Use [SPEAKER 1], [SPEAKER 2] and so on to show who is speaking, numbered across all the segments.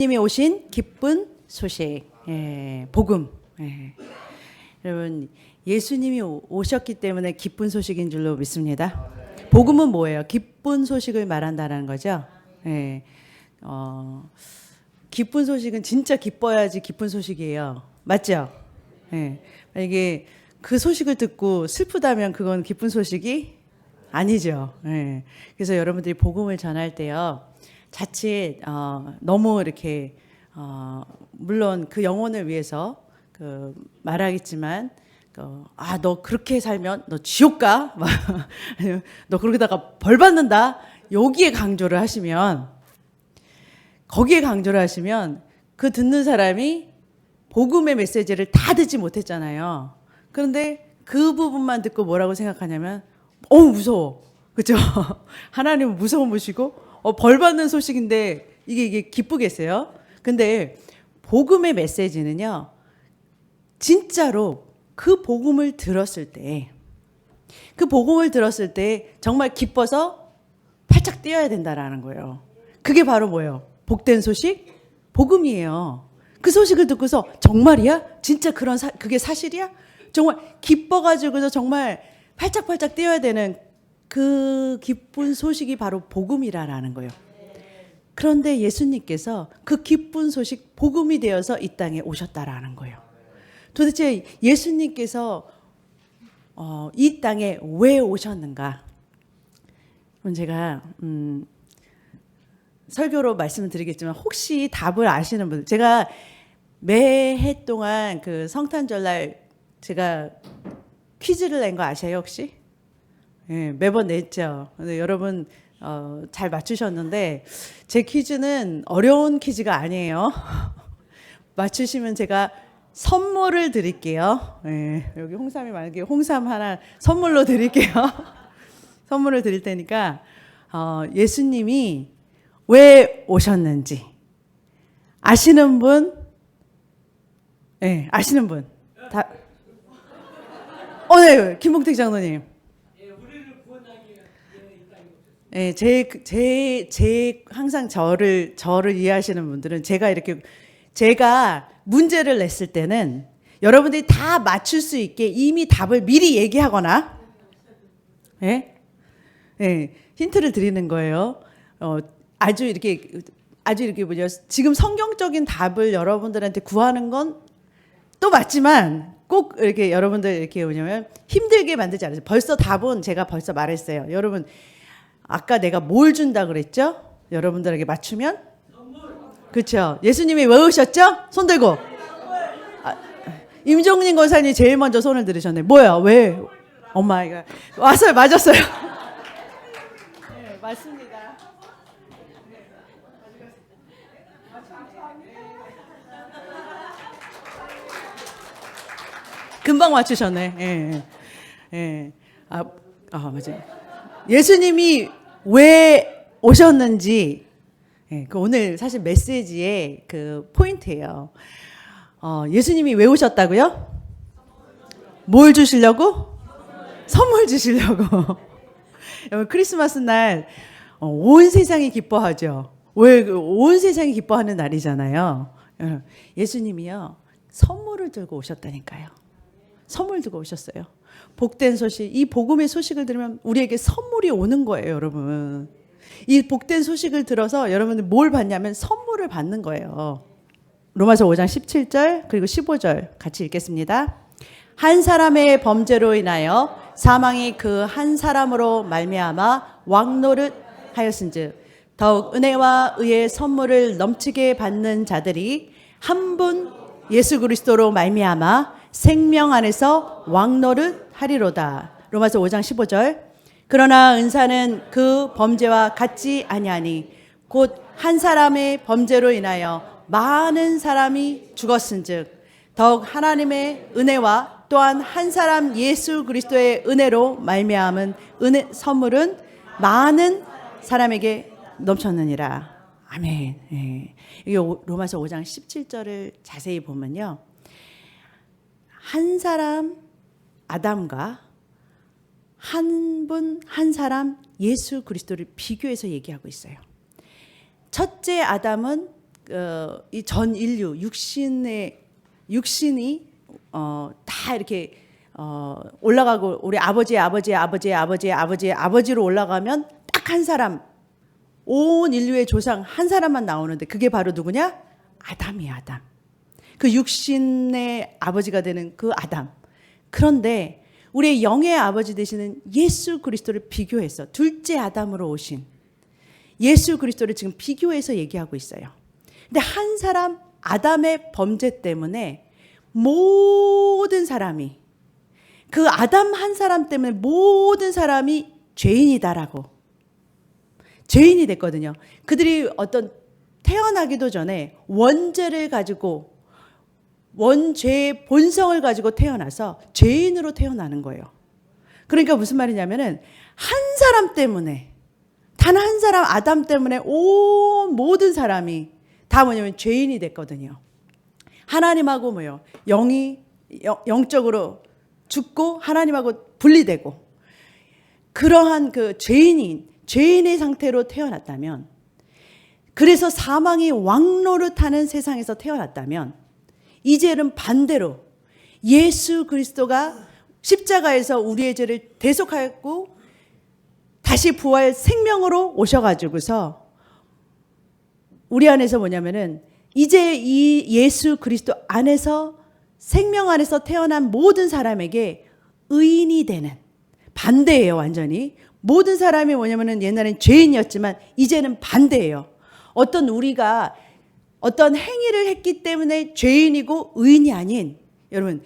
[SPEAKER 1] 님이 오신 기쁜 소식, 복음. 여러분, 예수님이 오셨기 때문에 기쁜 소식인 줄로 믿습니다. 복음은 뭐예요? 기쁜 소식을 말한다는 거죠. 기쁜 소식은 진짜 기뻐야지 기쁜 소식이에요. 맞죠? 이게 그 소식을 듣고 슬프다면 그건 기쁜 소식이 아니죠. 그래서 여러분들이 복음을 전할 때요, 자칫 너무 이렇게 물론 그 영혼을 위해서 말하겠지만 너 그렇게 살면 너 지옥 가, 너 그러다가 벌 받는다. 여기에 강조를 하시면, 거기에 강조를 하시면 그 듣는 사람이 복음의 메시지를 다 듣지 못했잖아요. 그런데 그 부분만 듣고 뭐라고 생각하냐면 무서워. 그죠? 하나님은 무서운 분이시고 벌 받는 소식인데 이게 기쁘겠어요? 근데 복음의 메시지는요, 진짜로 그 복음을 들었을 때 정말 기뻐서 팔짝 뛰어야 된다라는 거예요. 그게 바로 뭐예요? 복된 소식? 복음이에요. 그 소식을 듣고서 정말이야? 진짜 그게 사실이야? 정말 기뻐가지고서 정말 팔짝팔짝 뛰어야 되는 그 기쁜 소식이 바로 복음이라는 거예요. 그런데 예수님께서 그 기쁜 소식 복음이 되어서 이 땅에 오셨다라는 거예요. 도대체 예수님께서 이 땅에 왜 오셨는가? 그럼 제가 설교로 말씀을 드리겠지만 혹시 답을 아시는 분들, 제가 매해 동안 그 성탄절날 제가 퀴즈를 낸 거 아세요 혹시? 매번 냈죠. 근데 여러분 잘 맞추셨는데 제 퀴즈는 어려운 퀴즈가 아니에요. 맞추시면 제가 선물을 드릴게요. 여기 홍삼이 많은데 홍삼 하나 선물로 드릴게요. 선물을 드릴 테니까 예수님이 왜 오셨는지 아시는 분? 아시는 분? 다. 네, 김봉택 장로님. 제 항상 저를 이해하시는 분들은 제가 문제를 냈을 때는 여러분들이 다 맞출 수 있게 이미 답을 미리 얘기하거나, 힌트를 드리는 거예요. 아주 이렇게 뭐냐, 지금 성경적인 답을 여러분들한테 구하는 건 또 맞지만 꼭 이렇게 여러분들 이렇게 뭐냐면 힘들게 만들지 않아요. 벌써 답은 제가 벌써 말했어요. 여러분, 아까 내가 뭘 준다 그랬죠? 여러분들에게 맞추면? 그렇죠. 예수님이 왜 오셨죠? 손 들고. 임종린 권사님 제일 먼저 손을 들으셨네. 뭐야? 왜? 엄마 이거 왔어요. 맞았어요. 네, 맞습니다. 금방 맞추셨네. 맞아요. 예수님이 왜 오셨는지, 그 오늘 사실 메시지의 그 포인트예요. 예수님이 왜 오셨다고요? 뭘 주시려고? 선물 주시려고. 크리스마스 날 온 세상이 기뻐하죠. 왜 온 세상이 기뻐하는 날이잖아요. 예수님이요, 선물을 들고 오셨다니까요. 선물 들고 오셨어요. 복된 소식, 이 복음의 소식을 들으면 우리에게 선물이 오는 거예요, 여러분. 이 복된 소식을 들어서 여러분들 뭘 받냐면 선물을 받는 거예요. 로마서 5장 17절 그리고 15절 같이 읽겠습니다. 한 사람의 범죄로 인하여 사망이 그 한 사람으로 말미암아 왕노릇 하였은즉 더욱 은혜와 의의 선물을 넘치게 받는 자들이 한 분 예수 그리스도로 말미암아 생명 안에서 왕노릇 하리로다. 로마서 5장 15절. 그러나 은사는 그 범죄와 같지 아니하니 곧 한 사람의 범죄로 인하여 많은 사람이 죽었은즉 더욱 하나님의 은혜와 또한 한 사람 예수 그리스도의 은혜로 말미암은 선물은 많은 사람에게 넘쳤느니라. 아멘. 이 로마서 5장 17절을 자세히 보면요, 한 사람 아담과 한 사람 예수 그리스도를 비교해서 얘기하고 있어요. 첫째 아담은 이 전 인류 육신이 다 이렇게 올라가고 우리 아버지로 올라가면 딱 한 사람, 온 인류의 조상 한 사람만 나오는데 그게 바로 누구냐? 아담이야, 아담. 그 육신의 아버지가 되는 그 아담. 그런데 우리의 영의 아버지 되시는 예수 그리스도를 비교해서 둘째 아담으로 오신 예수 그리스도를 지금 비교해서 얘기하고 있어요. 근데 한 사람 아담의 범죄 때문에 모든 사람이, 그 아담 한 사람 때문에 모든 사람이 죄인이다라고, 죄인이 됐거든요. 그들이 어떤 태어나기도 전에 원죄를 가지고, 원죄의 본성을 가지고 태어나서 죄인으로 태어나는 거예요. 그러니까 무슨 말이냐면은 한 사람 때문에, 단 한 사람 아담 때문에 온 모든 사람이 다 뭐냐면 죄인이 됐거든요. 하나님하고 뭐요? 영적으로 죽고 하나님하고 분리되고, 그러한 그 죄인의 상태로 태어났다면, 그래서 사망이 왕노릇하는 세상에서 태어났다면, 이제는 반대로 예수 그리스도가 십자가에서 우리의 죄를 대속하였고 다시 부활 생명으로 오셔가지고서 우리 안에서 뭐냐면은 이제 이 예수 그리스도 안에서, 생명 안에서 태어난 모든 사람에게 의인이 되는, 반대예요. 완전히 모든 사람이 뭐냐면은 옛날엔 죄인이었지만 이제는 반대예요. 우리가 어떤 행위를 했기 때문에 죄인이고 의인이 아닌, 여러분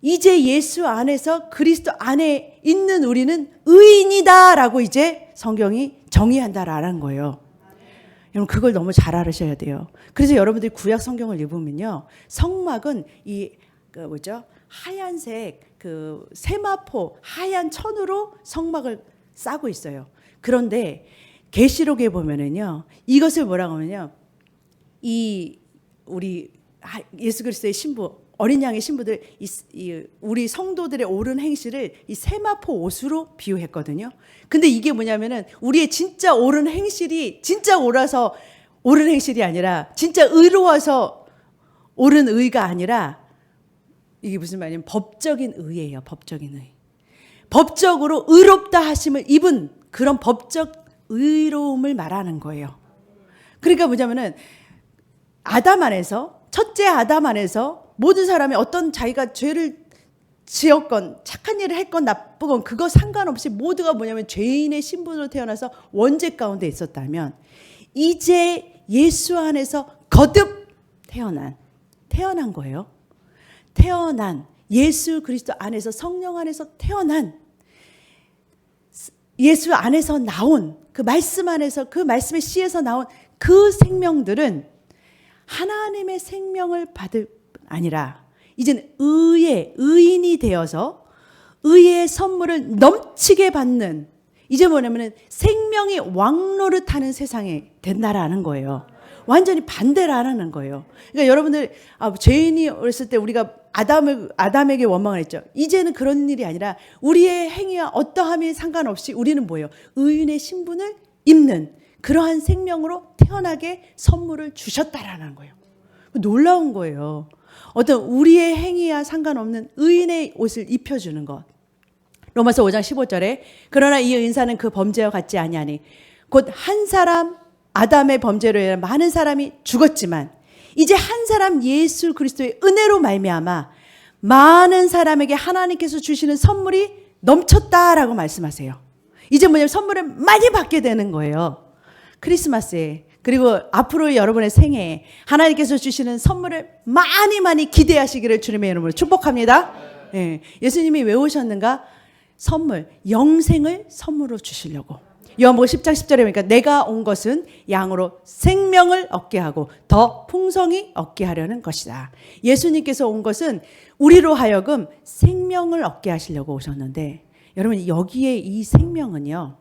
[SPEAKER 1] 이제 예수 안에서 그리스도 안에 있는 우리는 의인이다라고 이제 성경이 정의한다라는 거예요. 여러분 그걸 너무 잘 알으셔야 돼요. 그래서 여러분들이 구약 성경을 읽으면요, 성막은 하얀색 그 세마포 하얀 천으로 성막을 싸고 있어요. 그런데 계시록에 보면은요, 이것을 뭐라고 하면요, 우리 예수 그리스도의 신부, 어린 양의 신부들, 우리 성도들의 옳은 행실을 이 세마포 옷으로 비유했거든요. 근데 이게 뭐냐면은 우리의 진짜 옳은 행실이 진짜 옳아서 옳은 행실이 아니라, 진짜 의로워서 옳은 의가 아니라, 이게 무슨 말이냐면 법적인 의예요. 법적인 의. 법적으로 의롭다 하심을 입은 그런 법적 의로움을 말하는 거예요. 그러니까 뭐냐면은 아담 안에서, 첫째 아담 안에서 모든 사람이 어떤 자기가 죄를 지었건 착한 일을 했건 나쁘건 그거 상관없이 모두가 뭐냐면 죄인의 신분으로 태어나서 원죄 가운데 있었다면, 이제 예수 안에서 거듭 태어난 거예요. 태어난 예수 그리스도 안에서, 성령 안에서 태어난, 예수 안에서 나온 그 말씀 안에서, 그 말씀의 씨에서 나온 그 생명들은 하나님의 생명을 받을 아니라 이제는 의인이 되어서 의의 선물을 넘치게 받는, 이제 뭐냐면은 생명이 왕노릇하는 세상이 된다라는 거예요. 완전히 반대라는 거예요. 그러니까 여러분들 죄인이 어렸을 때 우리가 아담에게 원망을 했죠. 이제는 그런 일이 아니라 우리의 행위와 어떠함이 상관없이 우리는 뭐예요? 의인의 신분을 입는 그러한 생명으로 태어나게 선물을 주셨다라는 거예요. 놀라운 거예요. 어떤 우리의 행위와 상관없는 의인의 옷을 입혀주는 것. 로마서 5장 15절에 그러나 이 은사는 그 범죄와 같지 아니하니 곧 한 사람 아담의 범죄로 인해 많은 사람이 죽었지만 이제 한 사람 예수 그리스도의 은혜로 말미암아 많은 사람에게 하나님께서 주시는 선물이 넘쳤다라고 말씀하세요. 이제 뭐냐면 선물을 많이 받게 되는 거예요. 크리스마스에, 그리고 앞으로 여러분의 생애에 하나님께서 주시는 선물을 많이 기대하시기를 주님의 이름으로 축복합니다. 예, 예수님이 왜 오셨는가? 선물, 영생을 선물로 주시려고. 요한복음 10장 10절에 보니까 내가 온 것은 양으로 생명을 얻게 하고 더 풍성히 얻게 하려는 것이다. 예수님께서 온 것은 우리로 하여금 생명을 얻게 하시려고 오셨는데, 여러분 여기에 이 생명은요,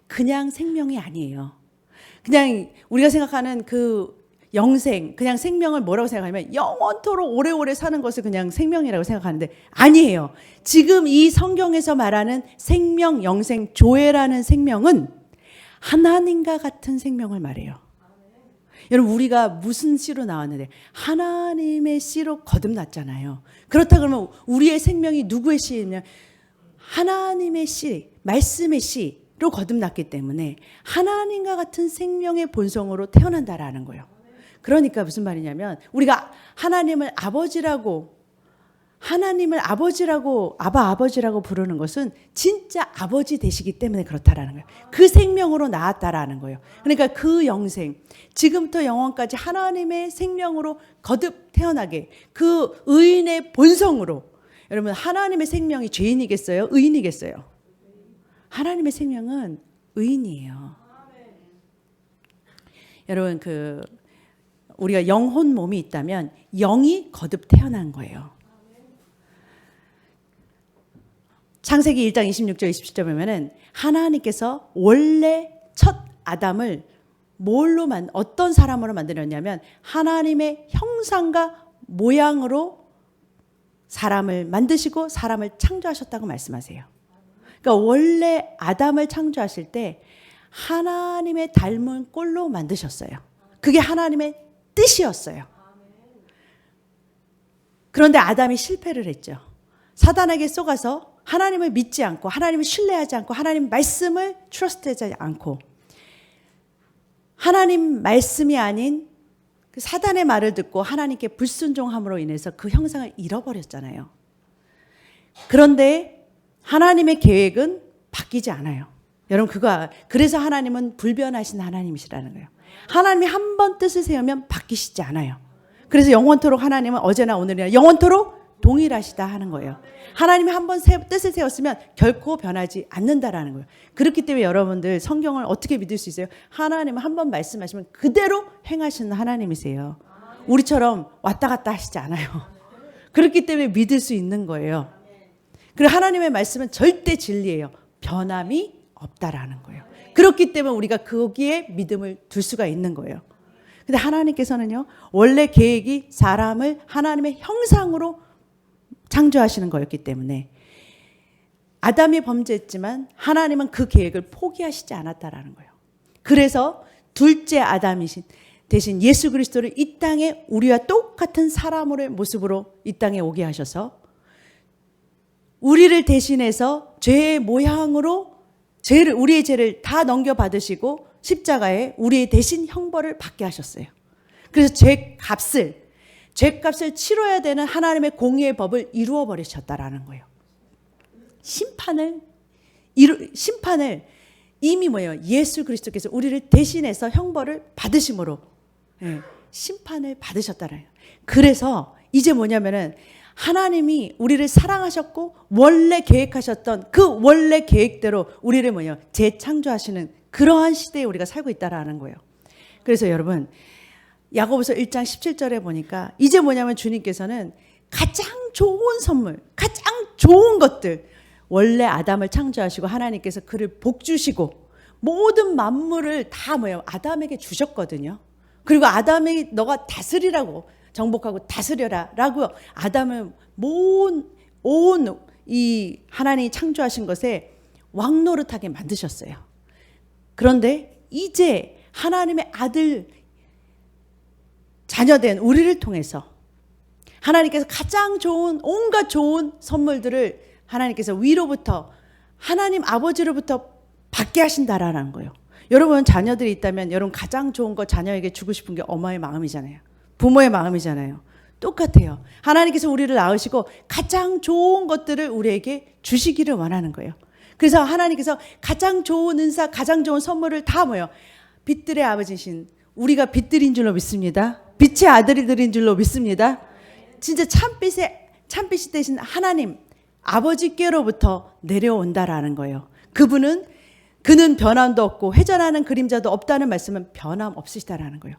[SPEAKER 1] 그냥 생명이 아니에요. 그냥 우리가 생각하는 그 영생, 그냥 생명을 뭐라고 생각하냐면 영원토록 오래오래 사는 것을 그냥 생명이라고 생각하는데 아니에요. 지금 이 성경에서 말하는 생명, 영생, 조회라는 생명은 하나님과 같은 생명을 말해요. 여러분 우리가 무슨 씨로 나왔는데 하나님의 씨로 거듭났잖아요. 그렇다 그러면 우리의 생명이 누구의 씨냐? 하나님의 씨, 말씀의 씨로 거듭났기 때문에 하나님과 같은 생명의 본성으로 태어난다라는 거예요. 그러니까 무슨 말이냐면 우리가 하나님을 아버지라고 아버지라고 부르는 것은 진짜 아버지 되시기 때문에 그렇다라는 거예요. 그 생명으로 나왔다라는 거예요. 그러니까 그 영생, 지금부터 영원까지 하나님의 생명으로 거듭 태어나게 그 의인의 본성으로. 여러분 하나님의 생명이 죄인이겠어요? 의인이겠어요? 하나님의 생명은 의인이에요. 여러분 우리가 영혼 몸이 있다면 영이 거듭 태어난 거예요. 창세기 1장 26절 27절 보면은 하나님께서 원래 첫 아담을 어떤 사람으로 만들었냐면 하나님의 형상과 모양으로 사람을 만드시고 사람을 창조하셨다고 말씀하세요. 그러니까 원래 아담을 창조하실 때 하나님의 닮은 꼴로 만드셨어요. 그게 하나님의 뜻이었어요. 그런데 아담이 실패를 했죠. 사단에게 속아서 하나님을 믿지 않고 하나님을 신뢰하지 않고 하나님 말씀을 트러스트하지 않고 하나님 말씀이 아닌 그 사단의 말을 듣고 하나님께 불순종함으로 인해서 그 형상을 잃어버렸잖아요. 그런데 하나님의 계획은 바뀌지 않아요. 여러분 그래서 하나님은 불변하신 하나님이시라는 거예요. 하나님이 한 번 뜻을 세우면 바뀌시지 않아요. 그래서 영원토록 하나님은 어제나 오늘이나 영원토록 동일하시다 하는 거예요. 하나님이 한 번 뜻을 세웠으면 결코 변하지 않는다라는 거예요. 그렇기 때문에 여러분들 성경을 어떻게 믿을 수 있어요? 하나님은 한 번 말씀하시면 그대로 행하시는 하나님이세요. 우리처럼 왔다 갔다 하시지 않아요. 그렇기 때문에 믿을 수 있는 거예요. 그리고 하나님의 말씀은 절대 진리예요. 변함이 없다라는 거예요. 그렇기 때문에 우리가 거기에 믿음을 둘 수가 있는 거예요. 근데 하나님께서는요, 원래 계획이 사람을 하나님의 형상으로 창조하시는 거였기 때문에 아담이 범죄했지만 하나님은 그 계획을 포기하시지 않았다라는 거예요. 그래서 둘째 아담이신 대신 예수 그리스도를 이 땅에 우리와 똑같은 사람의 모습으로 이 땅에 오게 하셔서 우리를 대신해서 죄의 모양으로 우리의 죄를 다 넘겨받으시고 십자가에 우리의 대신 형벌을 받게 하셨어요. 그래서 죄값을 치러야 되는 하나님의 공의의 법을 이루어 버리셨다라는 거예요. 심판을 이미 예수 그리스도께서 우리를 대신해서 형벌을 받으심으로 심판을 받으셨다는 거예요. 그래서 이제 뭐냐면은 하나님이 우리를 사랑하셨고 원래 계획하셨던 그 원래 계획대로 우리를 재창조하시는 그러한 시대에 우리가 살고 있다라는 거예요. 그래서 여러분 야고보서 1장 17절에 보니까 이제 뭐냐면 주님께서는 가장 좋은 선물, 가장 좋은 것들, 원래 아담을 창조하시고 하나님께서 그를 복주시고 모든 만물을 다 아담에게 주셨거든요. 그리고 아담이 너가 다스리라고, 정복하고 다스려라 라고 아담을 온 이 하나님이 창조하신 것에 왕노릇하게 만드셨어요. 그런데 이제 하나님의 아들 자녀된 우리를 통해서 하나님께서 가장 좋은 온갖 좋은 선물들을 하나님께서 위로부터 하나님 아버지로부터 받게 하신다라는 거예요. 여러분 자녀들이 있다면 여러분 가장 좋은 거 자녀에게 주고 싶은 게 엄마의 마음이잖아요. 부모의 마음이잖아요. 똑같아요. 하나님께서 우리를 낳으시고 가장 좋은 것들을 우리에게 주시기를 원하는 거예요. 그래서 하나님께서 가장 좋은 은사, 가장 좋은 선물을 다 빛들의 아버지신 우리가 빛들인 줄로 믿습니다. 빛의 아들들인 줄로 믿습니다. 진짜 참빛이 되신 하나님 아버지께로부터 내려온다라는 거예요. 그는 변함도 없고 회전하는 그림자도 없다는 말씀은 변함 없으시다라는 거예요.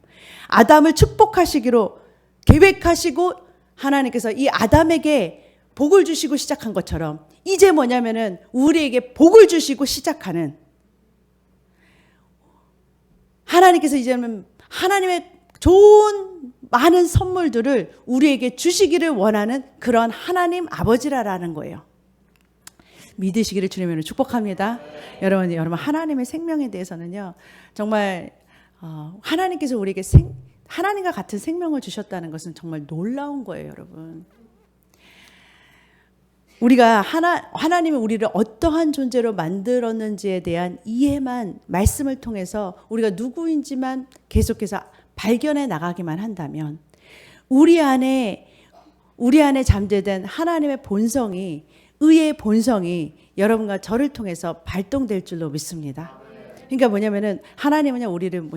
[SPEAKER 1] 아담을 축복하시기로 계획하시고 하나님께서 이 아담에게 복을 주시고 시작한 것처럼 이제 뭐냐면은 우리에게 복을 주시고 시작하는 하나님께서 이제는 하나님의 좋은 많은 선물들을 우리에게 주시기를 원하는 그런 하나님 아버지라는 거예요. 믿으시기를 주님으로 축복합니다. 여러분 하나님의 생명에 대해서는요 정말 하나님께서 우리에게 하나님과 같은 생명을 주셨다는 것은 정말 놀라운 거예요, 여러분. 우리가 하나님이 우리를 어떠한 존재로 만들었는지에 대한 이해만 말씀을 통해서 우리가 누구인지만 계속해서 발견해 나가기만 한다면 우리 안에 잠재된 하나님의 본성이, 의의 본성이 여러분과 저를 통해서 발동될 줄로 믿습니다. 그러니까 뭐냐면은 하나님은 우리를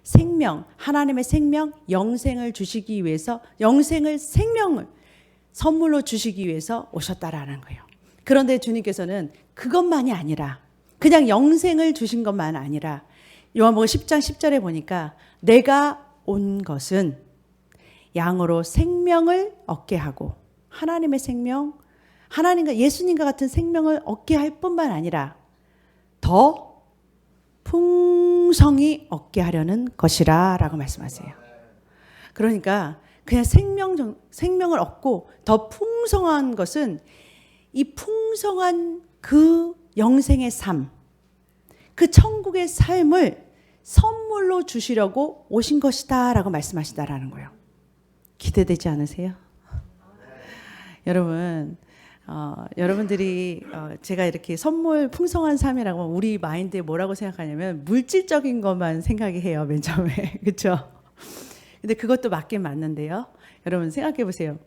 [SPEAKER 1] 생명, 하나님의 생명, 영생을 주시기 위해서 생명을 선물로 주시기 위해서 오셨다라는 거예요. 그런데 주님께서는 그것만이 아니라 그냥 영생을 주신 것만 아니라 요한복음 10장 10절에 보니까 내가 온 것은 양으로 생명을 얻게 하고 하나님의 생명, 하나님과 예수님과 같은 생명을 얻게 할 뿐만 아니라 더 풍성히 얻게 하려는 것이라 라고 말씀하세요. 그러니까 그냥 생명을 얻고 더 풍성한 것은 이 풍성한 그 영생의 삶, 그 천국의 삶을 선물로 주시려고 오신 것이다 라고 말씀하시다라는 거예요. 기대되지 않으세요? 여러분, 여러분들이 제가 이렇게 선물 풍성한 삶이라고 하면 우리 마인드에 뭐라고 생각하냐면 물질적인 것만 생각이 해요, 맨 처음에. 그렇죠? 근데 그것도 맞긴 맞는데요. 여러분 생각해 보세요.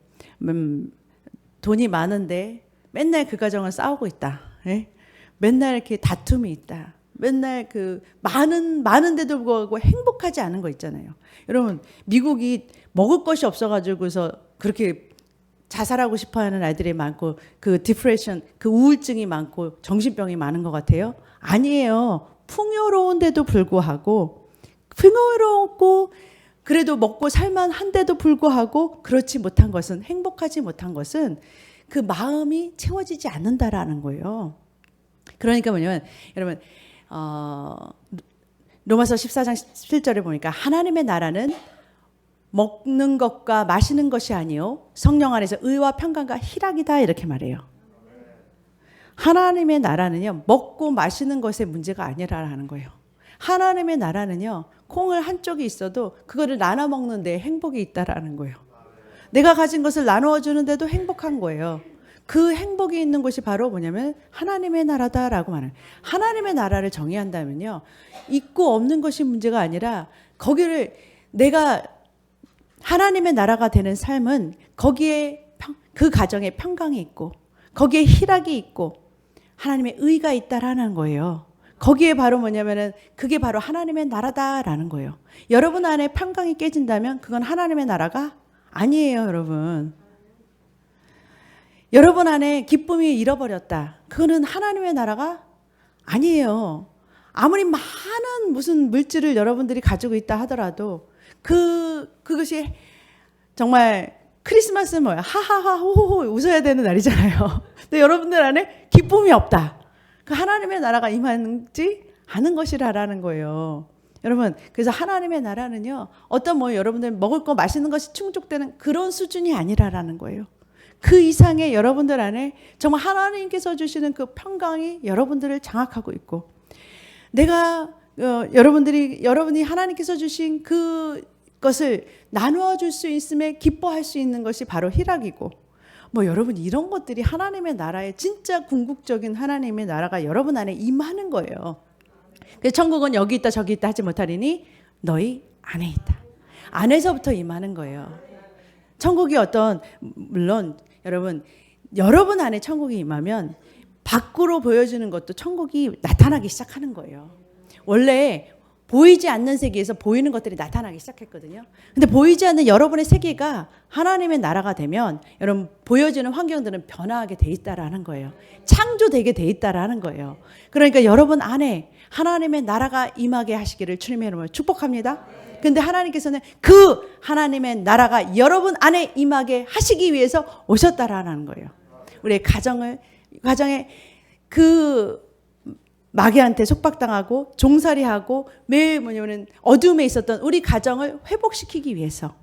[SPEAKER 1] 돈이 많은데 맨날 그 가정을 싸우고 있다. 예? 맨날 이렇게 다툼이 있다. 맨날 그 많은데도 불구하고 행복하지 않은 거 있잖아요. 여러분 미국이 먹을 것이 없어가지고서 그렇게 자살하고 싶어하는 아이들이 많고 그 디프레션, 그 우울증이 많고 정신병이 많은 것 같아요. 아니에요. 풍요로운데도 불구하고 풍요롭고 그래도 먹고 살만한데도 불구하고 그렇지 못한 것은, 행복하지 못한 것은 그 마음이 채워지지 않는다라는 거예요. 그러니까 뭐냐면 여러분 로마서 14장 17절에 보니까 하나님의 나라는 먹는 것과 마시는 것이 아니요 성령 안에서 의와 평강과 희락이다 이렇게 말해요. 하나님의 나라는요 먹고 마시는 것의 문제가 아니라는 거예요. 하나님의 나라는요 콩을 한쪽에 있어도 그거를 나눠 먹는데 행복이 있다라는 거예요. 내가 가진 것을 나누어 주는데도 행복한 거예요. 그 행복이 있는 곳이 바로 뭐냐면 하나님의 나라다라고 말해요. 하나님의 나라를 정의한다면요 있고 없는 것이 문제가 아니라 거기를 내가 하나님의 나라가 되는 삶은 거기에 그 가정에 평강이 있고 거기에 희락이 있고 하나님의 의가 있다라는 거예요. 거기에 바로 뭐냐면은 그게 바로 하나님의 나라다라는 거예요. 여러분 안에 평강이 깨진다면 그건 하나님의 나라가 아니에요, 여러분. 여러분 안에 기쁨이 잃어버렸다. 그거는 하나님의 나라가 아니에요. 아무리 많은 무슨 물질을 여러분들이 가지고 있다 하더라도 그것이 정말 크리스마스는 뭐야? 하하하 호호호 웃어야 되는 날이잖아요. 근데 여러분들 안에 기쁨이 없다. 그 하나님의 나라가 임하지 않은 것이라는 거예요. 여러분, 그래서 하나님의 나라는요, 어떤 여러분들 먹을 거 마시는 것이 충족되는 그런 수준이 아니라는 거예요. 그 이상의 여러분들 안에 정말 하나님께서 주시는 그 평강이 여러분들을 장악하고 있고, 여러분이 하나님께서 주신 그것을 나누어 줄 수 있음에 기뻐할 수 있는 것이 바로 희락이고, 여러분 이런 것들이 하나님의 나라의 진짜 궁극적인 하나님의 나라가 여러분 안에 임하는 거예요. 그래서 천국은 여기 있다 저기 있다 하지 못하리니 너희 안에 있다. 안에서부터 임하는 거예요. 천국이 물론 여러분 안에 천국이 임하면 밖으로 보여주는 것도 천국이 나타나기 시작하는 거예요. 원래 보이지 않는 세계에서 보이는 것들이 나타나기 시작했거든요. 근데 보이지 않는 여러분의 세계가 하나님의 나라가 되면 여러분 보여지는 환경들은 변화하게 돼 있다라는 거예요. 창조되게 돼 있다라는 거예요. 그러니까 여러분 안에 하나님의 나라가 임하게 하시기를 주님의 이름으로 축복합니다. 근데 하나님께서는 그 하나님의 나라가 여러분 안에 임하게 하시기 위해서 오셨다라는 거예요. 우리의 가정에 그 마귀한테 속박당하고 종살이하고 매일 어둠에 있었던 우리 가정을 회복시키기 위해서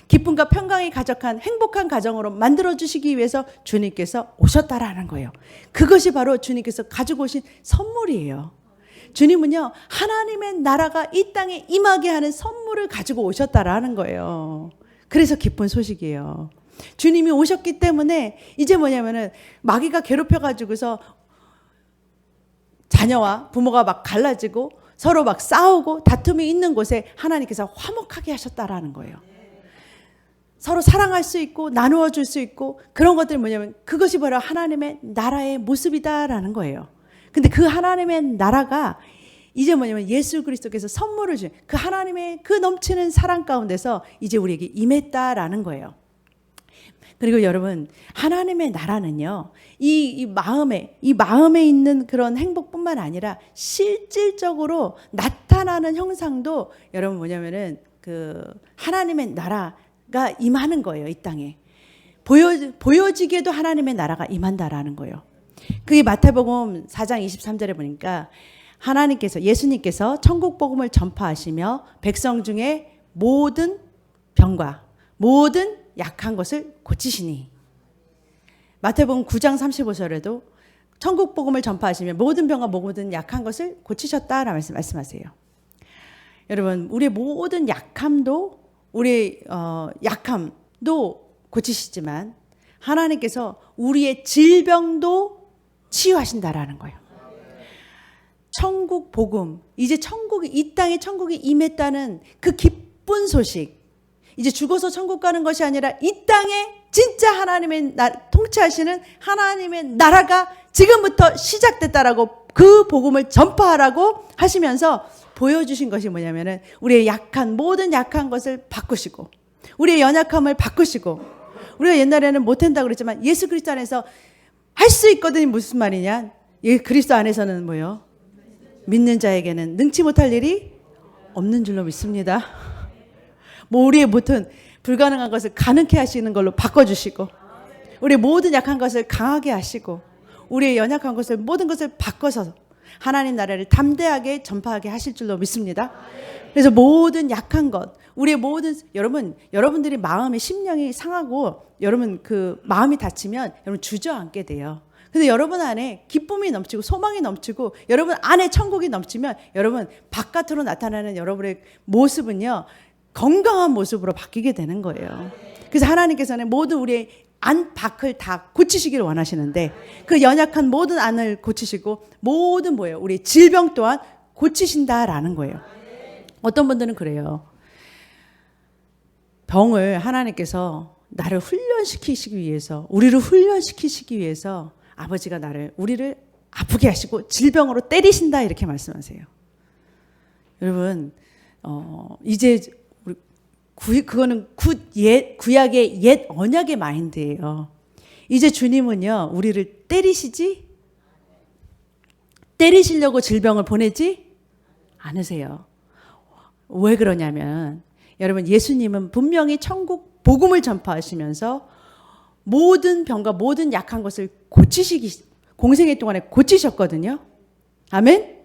[SPEAKER 1] 기쁨과 평강이 가득한 행복한 가정으로 만들어주시기 위해서 주님께서 오셨다라는 거예요. 그것이 바로 주님께서 가지고 오신 선물이에요. 주님은요, 하나님의 나라가 이 땅에 임하게 하는 선물을 가지고 오셨다라는 거예요. 그래서 기쁜 소식이에요. 주님이 오셨기 때문에 이제 뭐냐면은 마귀가 괴롭혀가지고서 자녀와 부모가 막 갈라지고 서로 막 싸우고 다툼이 있는 곳에 하나님께서 화목하게 하셨다라는 거예요. 서로 사랑할 수 있고 나누어 줄 수 있고 그런 것들이 뭐냐면 그것이 바로 하나님의 나라의 모습이다라는 거예요. 근데 그 하나님의 나라가 이제 뭐냐면 예수 그리스도께서 선물을 준 그 하나님의 그 넘치는 사랑 가운데서 이제 우리에게 임했다라는 거예요. 그리고 여러분, 하나님의 나라는요, 이 마음에 있는 그런 행복뿐만 아니라 실질적으로 나타나는 형상도 여러분 뭐냐면은 그 하나님의 나라가 임하는 거예요, 이 땅에. 보여지게도 하나님의 나라가 임한다라는 거예요. 그게 마태복음 4장 23절에 보니까 예수님께서 천국 복음을 전파하시며 백성 중에 모든 병과 모든 약한 것을 고치시니. 마태복음 9장 35절에도 천국 복음을 전파하시며 모든 병과 모든 약한 것을 고치셨다라고 말씀하세요. 여러분, 우리의 모든 약함도 약함도 고치시지만 하나님께서 우리의 질병도 치유하신다라는 거예요. 천국 복음, 이제 이 땅에 천국이 임했다는 그 기쁜 소식, 이제 죽어서 천국 가는 것이 아니라 이 땅에 진짜 하나님의 통치하시는 하나님의 나라가 지금부터 시작됐다라고 그 복음을 전파하라고 하시면서 보여주신 것이 뭐냐면은 우리의 모든 약한 것을 바꾸시고 우리의 연약함을 바꾸시고, 우리가 옛날에는 못한다고 그랬지만 예수 그리스도 안에서 할 수 있거든요. 무슨 말이냐? 그리스도 안에서는 뭐요? 믿는 자에게는 능치 못할 일이 없는 줄로 믿습니다. 우리의 모든 불가능한 것을 가능케 하시는 걸로 바꿔주시고, 우리의 모든 약한 것을 강하게 하시고, 우리의 연약한 것을 모든 것을 바꿔서 하나님 나라를 담대하게 전파하게 하실 줄로 믿습니다. 그래서 모든 약한 것, 우리의 모든 여러분들이 마음의 심령이 상하고 여러분 그 마음이 다치면 여러분 주저앉게 돼요. 근데 여러분 안에 기쁨이 넘치고 소망이 넘치고 여러분 안에 천국이 넘치면 여러분 바깥으로 나타나는 여러분의 모습은요, 건강한 모습으로 바뀌게 되는 거예요. 그래서 하나님께서는 모든 우리의 안 밖을 다 고치시기를 원하시는데 그 연약한 모든 안을 고치시고 모든 우리 질병 또한 고치신다라는 거예요. 어떤 분들은 그래요. 병을 하나님께서 나를 훈련시키시기 위해서, 우리를 훈련시키시기 위해서 아버지가 우리를 아프게 하시고 질병으로 때리신다 이렇게 말씀하세요. 여러분, 이제 그거는 구약의 옛 언약의 마인드예요. 이제 주님은요, 우리를 때리시려고 질병을 보내지 않으세요. 왜 그러냐면, 여러분, 예수님은 분명히 천국 복음을 전파하시면서 모든 병과 모든 약한 것을 공생애 동안에 고치셨거든요. 아멘?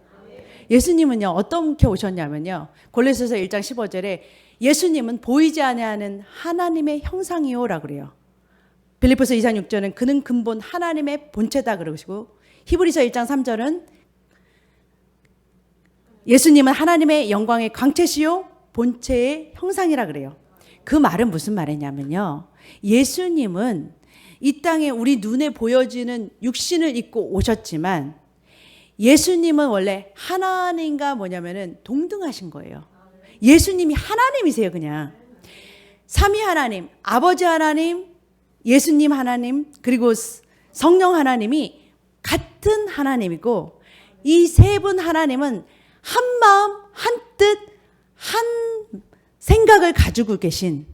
[SPEAKER 1] 예수님은요, 어떻게 오셨냐면요, 골로새서 1장 15절에 예수님은 보이지 아니하는 하나님의 형상이요라고 그래요. 빌립보서 2장 6절은 그는 근본 하나님의 본체다 그러시고, 히브리서 1장 3절은 예수님은 하나님의 영광의 광채시요 본체의 형상이라 그래요. 그 말은 무슨 말이냐면요, 예수님은 이 땅에 우리 눈에 보여지는 육신을 입고 오셨지만 예수님은 원래 하나님과 동등하신 거예요. 예수님이 하나님이세요. 그냥 삼위 하나님, 아버지 하나님, 예수님 하나님, 그리고 성령 하나님이 같은 하나님이고, 이 세 분 하나님은 한 마음, 한 뜻, 한 생각을 가지고 계신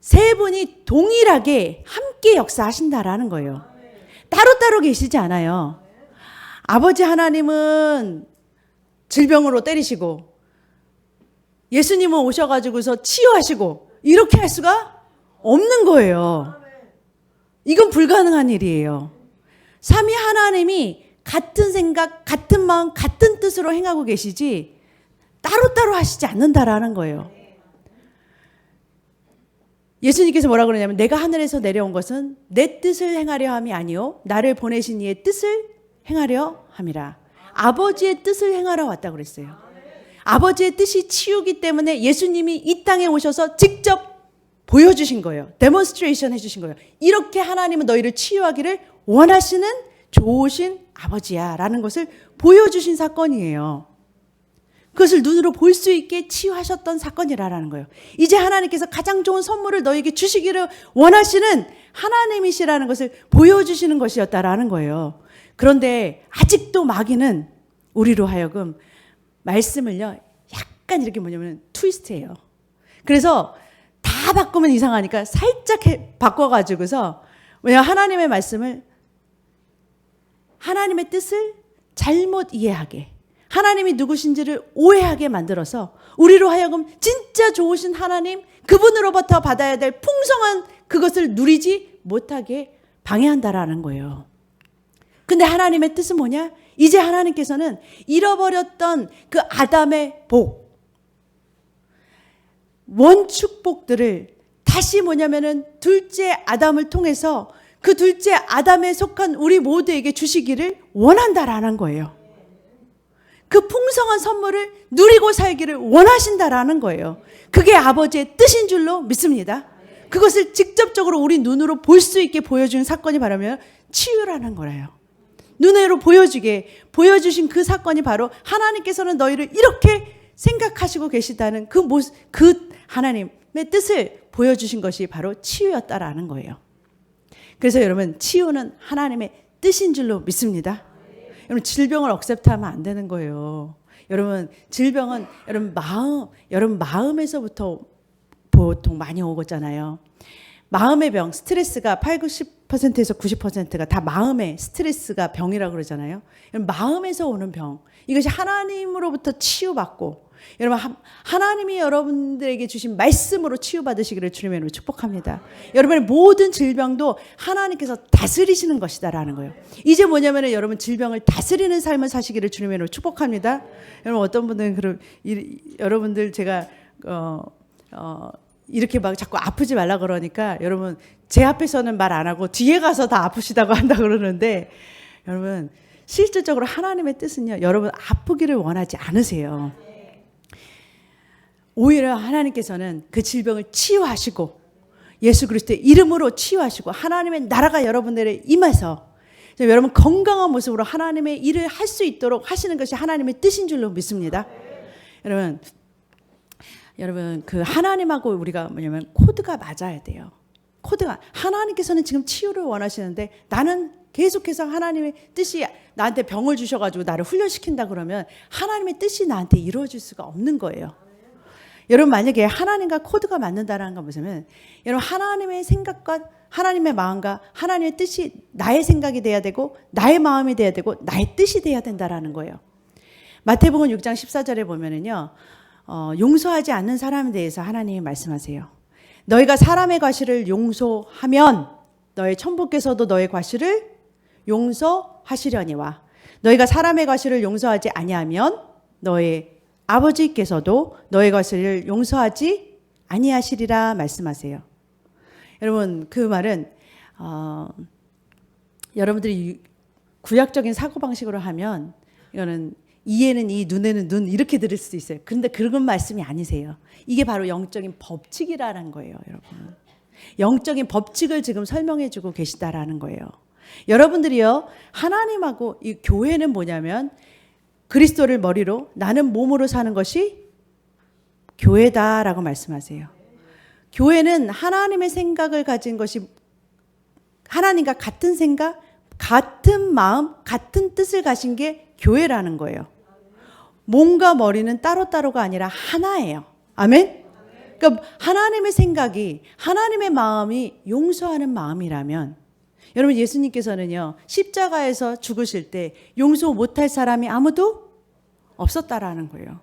[SPEAKER 1] 세 분이 동일하게 함께 역사하신다라는 거예요. 따로따로 계시지 않아요. 아버지 하나님은 질병으로 때리시고 예수님은 오셔가지고서 치유하시고 이렇게 할 수가 없는 거예요. 이건 불가능한 일이에요. 삼위 하나님이 같은 생각, 같은 마음, 같은 뜻으로 행하고 계시지 따로따로 하시지 않는다라는 거예요. 예수님께서 뭐라 그러냐면, 내가 하늘에서 내려온 것은 내 뜻을 행하려 함이 아니요 나를 보내신 이의 뜻을 행하려 함이라. 아버지의 뜻을 행하러 왔다고 그랬어요. 아버지의 뜻이 치유기 때문에 예수님이 이 땅에 오셔서 직접 보여주신 거예요. 데몬스트레이션 해주신 거예요. 이렇게 하나님은 너희를 치유하기를 원하시는 좋으신 아버지야 라는 것을 보여주신 사건이에요. 그것을 눈으로 볼 수 있게 치유하셨던 사건이라는 거예요. 이제 하나님께서 가장 좋은 선물을 너에게 주시기를 원하시는 하나님이시라는 것을 보여주시는 것이었다라는 거예요. 그런데 아직도 마귀는 우리로 하여금 말씀을요, 약간 이렇게 뭐냐면 트위스트해요. 그래서 다 바꾸면 이상하니까 살짝 바꿔가지고서 왜냐하면 하나님의 말씀을, 하나님의 뜻을 잘못 이해하게, 하나님이 누구신지를 오해하게 만들어서 우리로 하여금 진짜 좋으신 하나님, 그분으로부터 받아야 될 풍성한 그것을 누리지 못하게 방해한다라는 거예요. 근데 하나님의 뜻은 뭐냐? 이제 하나님께서는 잃어버렸던 그 아담의 복, 원축복들을 다시 뭐냐면은 둘째 아담을 통해서 그 둘째 아담에 속한 우리 모두에게 주시기를 원한다라는 거예요. 그 풍성한 선물을 누리고 살기를 원하신다라는 거예요. 그게 아버지의 뜻인 줄로 믿습니다. 그것을 직접적으로 우리 눈으로 볼 수 있게 보여준 사건이 바라면 치유라는 거예요. 눈으로 보여주신 그 사건이 바로 하나님께서는 너희를 이렇게 생각하시고 계시다는 그 하나님의 뜻을 보여주신 것이 바로 치유였다라는 거예요. 그래서 여러분, 치유는 하나님의 뜻인 줄로 믿습니다. 여러분, 질병을 억셉트하면 안 되는 거예요. 여러분, 질병은 여러분 마음에서부터 보통 많이 오잖아요. 마음의 병, 스트레스가 80%에서 90%가 다 마음의 스트레스가 병이라고 그러잖아요. 마음에서 오는 병, 이것이 하나님으로부터 치유받고, 여러분 하나님이 여러분들에게 주신 말씀으로 치유받으시기를 주님의 이름으로 축복합니다. 여러분의 모든 질병도 하나님께서 다스리시는 것이다라는 거예요. 이제 뭐냐면 여러분 질병을 다스리는 삶을 사시기를 주님의 이름으로 축복합니다. 여러분 어떤 분들은 여러분들 제가 이렇게 막 자꾸 아프지 말라 그러니까 여러분 제 앞에서는 말 안 하고 뒤에 가서 다 아프시다고 한다 그러는데, 여러분 실질적으로 하나님의 뜻은요, 여러분 아프기를 원하지 않으세요. 오히려 하나님께서는 그 질병을 치유하시고 예수 그리스도의 이름으로 치유하시고 하나님의 나라가 여러분들에 임해서 여러분 건강한 모습으로 하나님의 일을 할 수 있도록 하시는 것이 하나님의 뜻인 줄로 믿습니다. 여러분 그 하나님하고 우리가 뭐냐면 코드가 맞아야 돼요. 코드가, 하나님께서는 지금 치유를 원하시는데 나는 계속해서 하나님의 뜻이 나한테 병을 주셔가지고 나를 훈련시킨다 그러면 하나님의 뜻이 나한테 이루어질 수가 없는 거예요. 여러분 만약에 하나님과 코드가 맞는다라는 건 뭐냐면, 여러분 하나님의 생각과 하나님의 마음과 하나님의 뜻이 나의 생각이 돼야 되고 나의 마음이 돼야 되고 나의 뜻이 돼야 된다라는 거예요. 마태복음 6장 14절에 보면은요, 용서하지 않는 사람에 대해서 하나님이 말씀하세요. 너희가 사람의 과실을 용서하면 너희 천부께서도 너의 과실을 용서하시려니와 너희가 사람의 과실을 용서하지 아니하면 너의 아버지께서도 너의 과실을 용서하지 아니하시리라 말씀하세요. 여러분 그 말은 여러분들이 구약적인 사고방식으로 하면 이거는 이에는 이, 눈에는 눈 이렇게 들을 수도 있어요. 그런데 그런 말씀이 아니세요. 이게 바로 영적인 법칙이라는 거예요. 여러분 영적인 법칙을 지금 설명해 주고 계시다라는 거예요. 여러분들이요, 하나님하고 이 교회는 뭐냐면 그리스도를 머리로 나는 몸으로 사는 것이 교회다라고 말씀하세요. 교회는 하나님의 생각을 가진 것이, 하나님과 같은 생각, 같은 마음, 같은 뜻을 가진 게 교회라는 거예요. 몸과 머리는 따로따로가 아니라 하나예요. 아멘? 그러니까 하나님의 생각이, 하나님의 마음이 용서하는 마음이라면, 여러분 예수님께서는요 십자가에서 죽으실 때 용서 못할 사람이 아무도 없었다라는 거예요.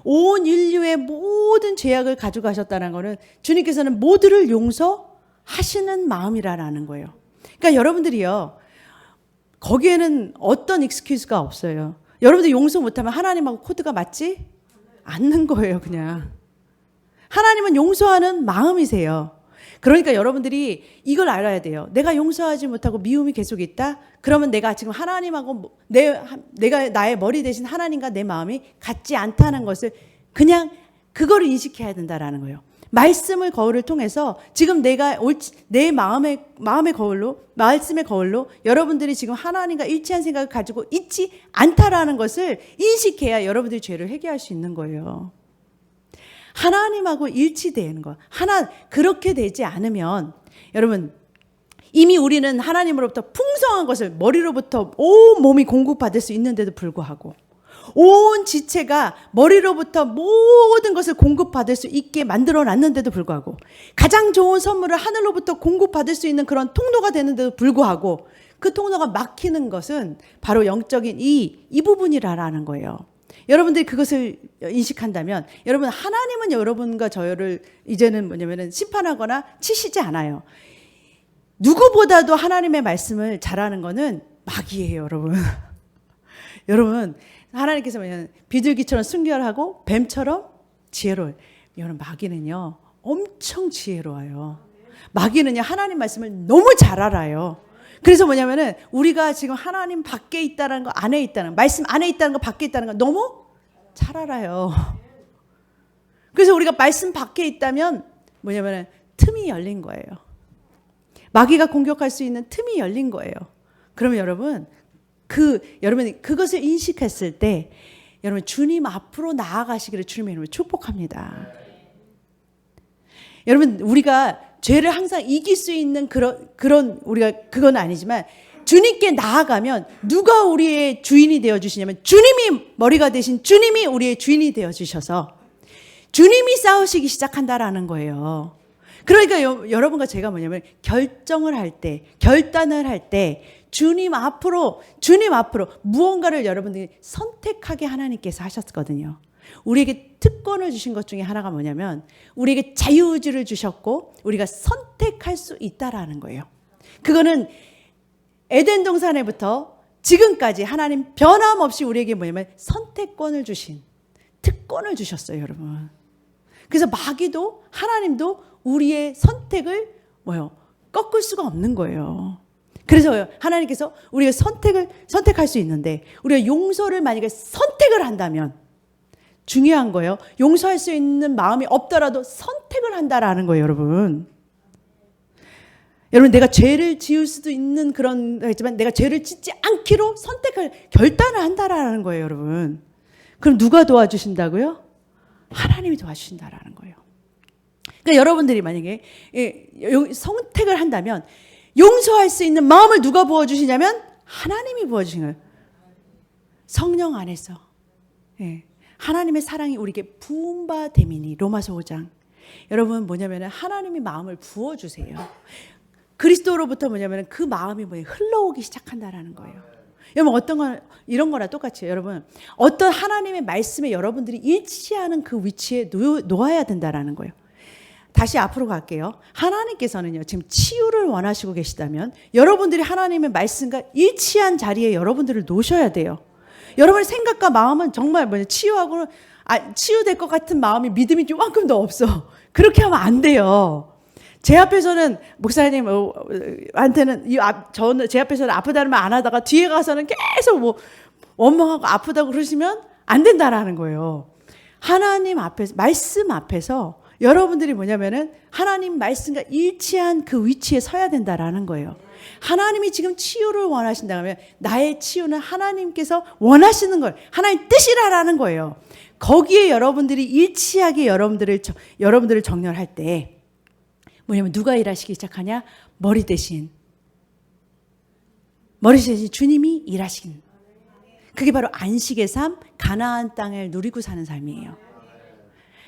[SPEAKER 1] 온 인류의 모든 죄악을 가져가셨다는 거는 주님께서는 모두를 용서하시는 마음이라는 거예요. 그러니까 여러분들이요 거기에는 어떤 익스큐즈가 없어요. 여러분들 용서 못하면 하나님하고 코드가 맞지 않는 거예요. 그냥 하나님은 용서하는 마음이세요. 그러니까 여러분들이 이걸 알아야 돼요. 내가 용서하지 못하고 미움이 계속 있다? 그러면 내가 지금 하나님하고 내가 나의 머리 대신 하나님과 내 마음이 같지 않다는 것을 그냥 그거를 인식해야 된다라는 거예요. 말씀을 거울을 통해서 지금 내가 내 마음의 거울로, 말씀의 거울로 여러분들이 지금 하나님과 일치한 생각을 가지고 있지 않다라는 것을 인식해야 여러분들이 죄를 회개할 수 있는 거예요. 하나님하고 일치되는 거. 그렇게 되지 않으면 여러분 이미 우리는 하나님으로부터 풍성한 것을 머리로부터 온 몸이 공급받을 수 있는데도 불구하고 온 지체가 머리로부터 모든 것을 공급받을 수 있게 만들어 놨는데도 불구하고 가장 좋은 선물을 하늘로부터 공급받을 수 있는 그런 통로가 되는데도 불구하고 그 통로가 막히는 것은 바로 영적인 이 부분이라는 거예요. 여러분들이 그것을 인식한다면 여러분 하나님은 여러분과 저를 이제는 뭐냐면은 심판하거나 치시지 않아요. 누구보다도 하나님의 말씀을 잘하는 거는 마귀예요, 여러분. 여러분 하나님께서 뭐냐면 비둘기처럼 순결하고 뱀처럼 지혜로워요. 여러분 마귀는요 엄청 지혜로워요. 마귀는요 하나님 말씀을 너무 잘 알아요. 그래서 뭐냐면은 우리가 지금 하나님 밖에 있다는 거 안에 있다는 말씀 안에 있다는 거 밖에 있다는 거 너무 잘 알아요. 그래서 우리가 말씀 밖에 있다면 뭐냐면은 틈이 열린 거예요. 마귀가 공격할 수 있는 틈이 열린 거예요. 그러면 여러분 여러분이 그것을 인식했을 때 여러분 주님 앞으로 나아가시기를 주님의 이름으로 축복합니다. 여러분 우리가 죄를 항상 이길 수 있는 그런 우리가 그건 아니지만 주님께 나아가면 누가 우리의 주인이 되어 주시냐면 주님이 머리가 되신 주님이 우리의 주인이 되어 주셔서 주님이 싸우시기 시작한다라는 거예요. 그러니까 여러분과 제가 뭐냐면 결단을 할 때 주님 앞으로 무언가를 여러분들이 선택하게 하나님께서 하셨거든요. 우리에게 특권을 주신 것 중에 하나가 뭐냐면 우리에게 자유의지를 주셨고 우리가 선택할 수 있다라는 거예요. 그거는 에덴 동산에부터 지금까지 하나님 변함없이 우리에게 뭐냐면 선택권을 주신 특권을 주셨어요, 여러분. 그래서 마귀도 하나님도 우리의 선택을 꺾을 수가 없는 거예요. 그래서 하나님께서 우리가 선택할 수 있는데 우리가 용서를 만약에 선택을 한다면 중요한 거예요. 용서할 수 있는 마음이 없더라도 선택을 한다라는 거예요, 여러분. 여러분 내가 죄를 지을 수도 있는 그런 거지만 내가 죄를 짓지 않기로 결단을 한다라는 거예요, 여러분. 그럼 누가 도와주신다고요? 하나님이 도와주신다라는 거예요. 그러니까 여러분들이 만약에 선택을 한다면 용서할 수 있는 마음을 누가 부어주시냐면 하나님이 부어주신 거예요. 성령 안에서 하나님의 사랑이 우리에게 부은 바 됨이니 로마서 5장. 여러분 뭐냐면 하나님이 마음을 부어주세요. 그리스도로부터 뭐냐면 그 마음이 흘러오기 시작한다라는 거예요. 여러분 어떤 건 이런 거나 똑같이 여러분 어떤 하나님의 말씀에 여러분들이 일치하는 그 위치에 놓아야 된다라는 거예요. 다시 앞으로 갈게요. 하나님께서는요 지금 치유를 원하시고 계시다면 여러분들이 하나님의 말씀과 일치한 자리에 여러분들을 놓으셔야 돼요. 여러분의 생각과 마음은 정말 치유될 것 같은 마음이 믿음이 요만큼도 없어. 그렇게 하면 안 돼요. 제 앞에서는 목사님한테는 저는 제 앞에서는 아프다는 말 안 하다가 뒤에 가서는 계속 원망하고 아프다고 그러시면 안 된다라는 거예요. 하나님 앞에서 말씀 앞에서 여러분들이 뭐냐면은 하나님 말씀과 일치한 그 위치에 서야 된다라는 거예요. 하나님이 지금 치유를 원하신다면 나의 치유는 하나님께서 원하시는 걸 하나님 뜻이라는 거예요. 거기에 여러분들이 일치하게 여러분들을 정렬할 때 뭐냐면 누가 일하시기 시작하냐? 머리 대신 주님이 일하신. 그게 바로 안식의 삶, 가나안 땅을 누리고 사는 삶이에요.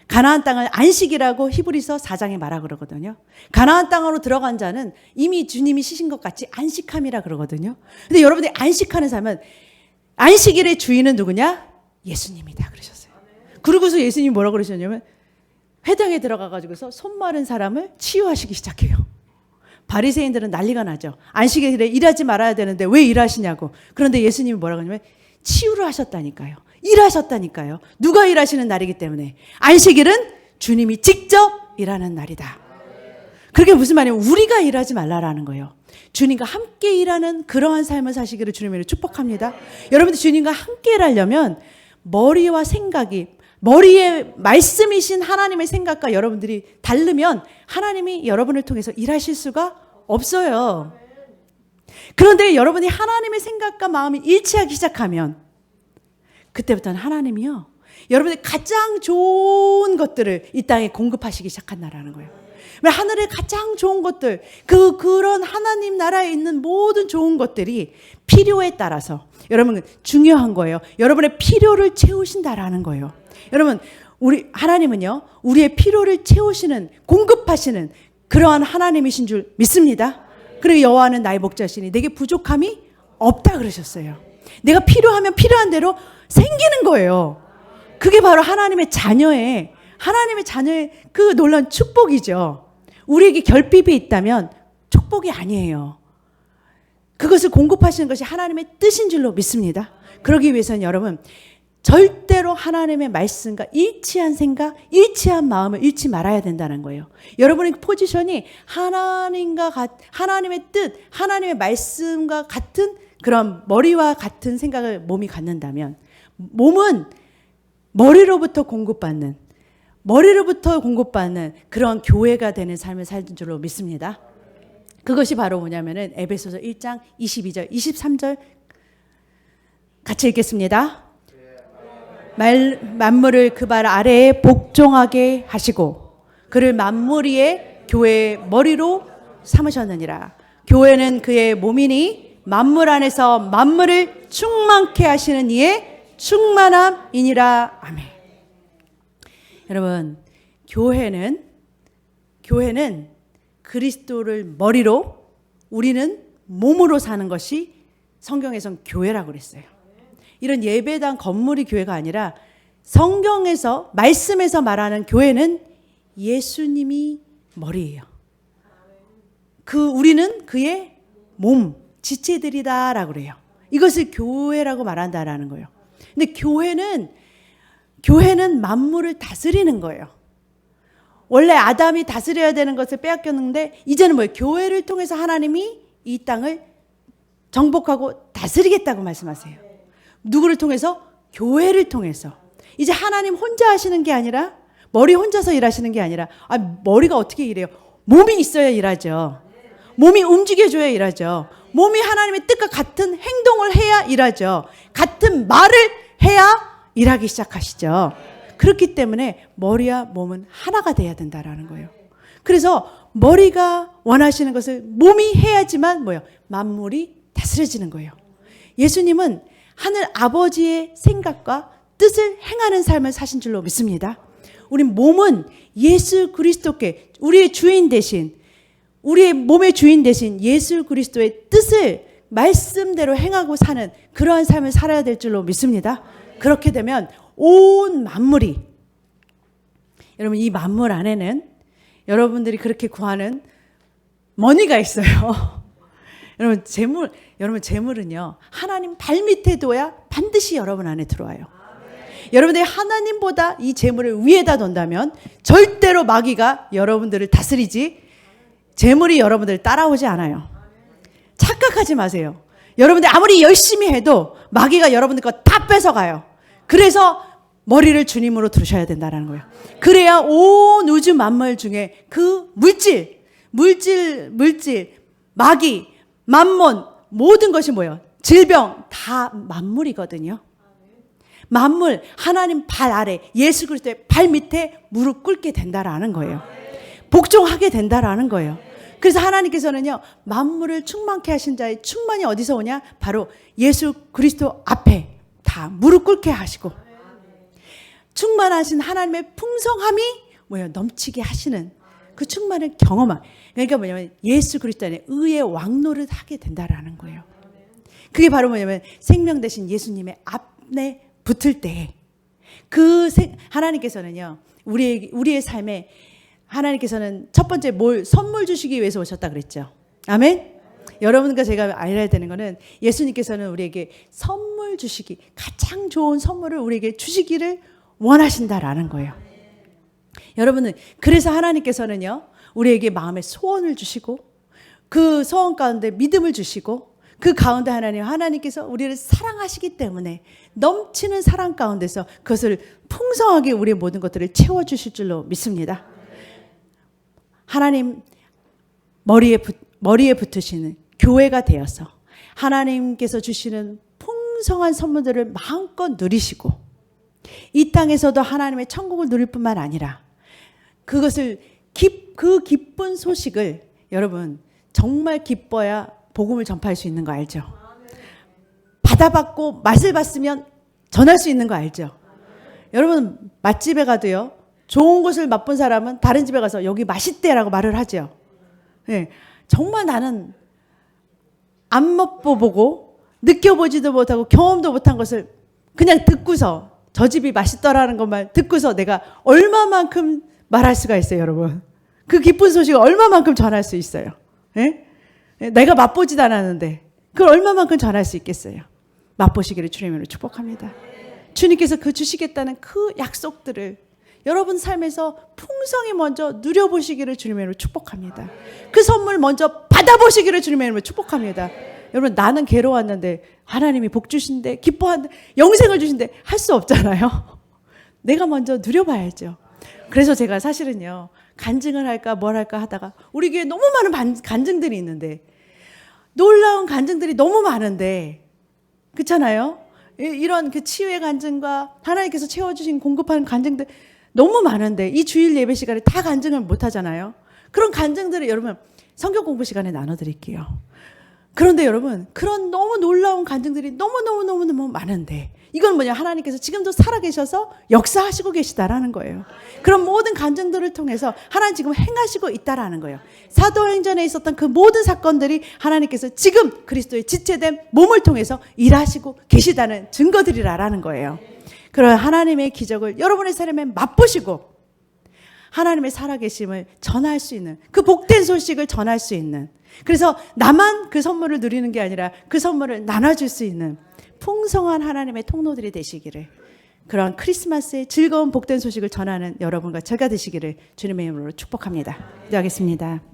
[SPEAKER 1] 가나안 땅을 안식이라고 히브리서 4장에 말하고 그러거든요. 가나안 땅으로 들어간 자는 이미 주님이 쉬신 것 같이 안식함이라 그러거든요. 근데 여러분들이 안식하는 삶은 안식일의 주인은 누구냐? 예수님이다 그러셨어요. 그러고서 예수님이 뭐라고 그러셨냐면 회당에 들어가가지고서 손 마른 사람을 치유하시기 시작해요. 바리새인들은 난리가 나죠. 안식일에 일하지 말아야 되는데 왜 일하시냐고. 그런데 예수님이 뭐라고 하냐면 치유를 하셨다니까요. 일하셨다니까요. 누가 일하시는 날이기 때문에 안식일은 주님이 직접 일하는 날이다. 그게 무슨 말이에요? 우리가 일하지 말라라는 거예요. 주님과 함께 일하는 그러한 삶을 사시기를 주님으로 축복합니다. 여러분들 주님과 함께 일하려면 머리와 생각이, 머리에 말씀이신 하나님의 생각과 여러분들이 다르면 하나님이 여러분을 통해서 일하실 수가 없어요. 그런데 여러분이 하나님의 생각과 마음이 일치하기 시작하면 그때부터는 하나님이요, 여러분의 가장 좋은 것들을 이 땅에 공급하시기 시작한다라는 거예요. 하늘의 가장 좋은 것들, 그런 하나님 나라에 있는 모든 좋은 것들이 필요에 따라서, 여러분 중요한 거예요. 여러분의 필요를 채우신다라는 거예요. 여러분, 하나님은요, 우리의 필요를 채우시는, 공급하시는 그러한 하나님이신 줄 믿습니다. 그리고 여호와는 나의 목자시니 내게 부족함이 없다 그러셨어요. 내가 필요하면 필요한 대로 생기는 거예요. 그게 바로 하나님의 자녀의 그 놀라운 축복이죠. 우리에게 결핍이 있다면 축복이 아니에요. 그것을 공급하시는 것이 하나님의 뜻인 줄로 믿습니다. 그러기 위해서는 여러분, 절대로 하나님의 말씀과 일치한 생각, 일치한 마음을 잃지 말아야 된다는 거예요. 여러분의 포지션이 하나님의 뜻, 하나님의 말씀과 같은 그런 머리와 같은 생각을 몸이 갖는다면, 몸은 머리로부터 공급받는 그런 교회가 되는 삶을 살던 줄로 믿습니다. 그것이 바로 뭐냐면은 에베소서 1장 22절, 23절 같이 읽겠습니다. 만물을 그 발 아래에 복종하게 하시고 그를 만물 위에 교회의 머리로 삼으셨느니라. 교회는 그의 몸이니 만물 안에서 만물을 충만케 하시는 이의 충만함이니라. 아멘. 여러분, 교회는 그리스도를 머리로, 우리는 몸으로 사는 것이 성경에선 교회라고 그랬어요. 이런 예배당 건물이 교회가 아니라 성경에서, 말씀에서 말하는 교회는 예수님이 머리예요. 우리는 그의 몸, 지체들이다라고 그래요. 이것을 교회라고 말한다라는 거예요. 근데 교회는 만물을 다스리는 거예요. 원래 아담이 다스려야 되는 것을 빼앗겼는데 이제는 뭐예요? 교회를 통해서 하나님이 이 땅을 정복하고 다스리겠다고 말씀하세요. 누구를 통해서? 교회를 통해서. 이제 하나님 혼자 하시는 게 아니라, 머리 혼자서 일하시는 게 아니라, 머리가 어떻게 일해요? 몸이 있어야 일하죠. 몸이 움직여줘야 일하죠. 몸이 하나님의 뜻과 같은 행동을 해야 일하죠. 같은 말을 해야 일하기 시작하시죠. 그렇기 때문에 머리와 몸은 하나가 돼야 된다라는 거예요. 그래서 머리가 원하시는 것을 몸이 해야지만 만물이 다스려지는 거예요. 예수님은 하늘 아버지의 생각과 뜻을 행하는 삶을 사신 줄로 믿습니다. 우리 몸은 예수 그리스도께, 우리의 주인 대신, 우리의 몸의 주인 대신 예수 그리스도의 뜻을 말씀대로 행하고 사는 그러한 삶을 살아야 될 줄로 믿습니다. 그렇게 되면 온 만물이, 여러분 이 만물 안에는 여러분들이 그렇게 구하는 머니가 있어요. 여러분 재물은요, 하나님 발밑에 둬야 반드시 여러분 안에 들어와요. 여러분들이 하나님보다 이 재물을 위에다 둔다면 절대로 마귀가 여러분들을 다스리지, 재물이 여러분들을 따라오지 않아요. 착각하지 마세요. 여러분들 아무리 열심히 해도 마귀가 여러분들 거 다 뺏어가요. 그래서 머리를 주님으로 두셔야 된다는 거예요. 그래야 온 우주 만물 중에 그 물질, 마귀, 만몬, 모든 것이 뭐예요? 질병, 다 만물이거든요. 만물, 하나님 발 아래, 예수 그리스도의 발 밑에 무릎 꿇게 된다라는 거예요. 복종하게 된다라는 거예요. 그래서 하나님께서는요, 만물을 충만케 하신 자의 충만이 어디서 오냐? 바로 예수 그리스도 앞에 다 무릎 꿇게 하시고, 충만하신 하나님의 풍성함이 넘치게 하시는 그 충만을 경험한, 그러니까 뭐냐면 예수 그리스도 안에 의의 왕노릇 하게 된다라는 거예요. 그게 바로 뭐냐면 생명 대신 예수님의 앞에 붙을 때, 하나님께서는요, 우리의 삶에 하나님께서는 첫 번째 선물 주시기 위해서 오셨다 그랬죠. 아멘? 여러분과 제가 알아야 되는 거는 예수님께서는 우리에게 선물 주시기, 가장 좋은 선물을 우리에게 주시기를 원하신다라는 거예요. 여러분은, 그래서 하나님께서는요, 우리에게 마음의 소원을 주시고 그 소원 가운데 믿음을 주시고 그 가운데 하나님께서 우리를 사랑하시기 때문에 넘치는 사랑 가운데서 그것을 풍성하게 우리의 모든 것들을 채워주실 줄로 믿습니다. 하나님 머리에 붙으시는 교회가 되어서 하나님께서 주시는 풍성한 선물들을 마음껏 누리시고 이 땅에서도 하나님의 천국을 누릴 뿐만 아니라 그것을 그 기쁜 소식을 여러분 정말 기뻐야 복음을 전파할 수 있는 거 알죠? 받아봤고 맛을 봤으면 전할 수 있는 거 알죠? 여러분 맛집에 가도요. 좋은 것을 맛본 사람은 다른 집에 가서 여기 맛있대라고 말을 하죠. 네, 정말 나는 안 맛보고 느껴보지도 못하고 경험도 못한 것을 그냥 듣고서 저 집이 맛있더라는 것만 듣고서 내가 얼마만큼 말할 수가 있어요, 여러분. 그 기쁜 소식을 얼마만큼 전할 수 있어요. 네? 내가 맛보지도 않았는데 그걸 얼마만큼 전할 수 있겠어요. 맛보시기를 주님으로 축복합니다. 주님께서 그 주시겠다는 그 약속들을 여러분 삶에서 풍성히 먼저 누려보시기를 주님의 이름으로 축복합니다. 그 선물 먼저 받아보시기를 주님의 이름으로 축복합니다. 여러분 나는 괴로웠는데 하나님이 복 주신대 기뻐한데 영생을 주신대 할 수 없잖아요. 내가 먼저 누려봐야죠. 그래서 제가 사실은요. 간증을 할까 뭘 할까 하다가 우리 교회에 너무 많은 간증들이 있는데 놀라운 간증들이 너무 많은데 그렇잖아요. 이런 그 치유의 간증과 하나님께서 채워주신 공급하는 간증들 너무 많은데 이 주일 예배 시간에 다 간증을 못 하잖아요. 그런 간증들을 여러분 성경 공부 시간에 나눠드릴게요. 그런데 여러분 그런 너무 놀라운 간증들이 너무 많은데 이건 뭐냐 하나님께서 지금도 살아계셔서 역사하시고 계시다라는 거예요. 그런 모든 간증들을 통해서 하나님 지금 행하시고 있다라는 거예요. 사도행전에 있었던 그 모든 사건들이 하나님께서 지금 그리스도의 지체된 몸을 통해서 일하시고 계시다는 증거들이라는 거예요. 그런 하나님의 기적을 여러분의 삶에 맛보시고 하나님의 살아계심을 전할 수 있는 그 복된 소식을 전할 수 있는 그래서 나만 그 선물을 누리는 게 아니라 그 선물을 나눠줄 수 있는 풍성한 하나님의 통로들이 되시기를 그런 크리스마스의 즐거운 복된 소식을 전하는 여러분과 제가 되시기를 주님의 이름으로 축복합니다. 기도하겠습니다.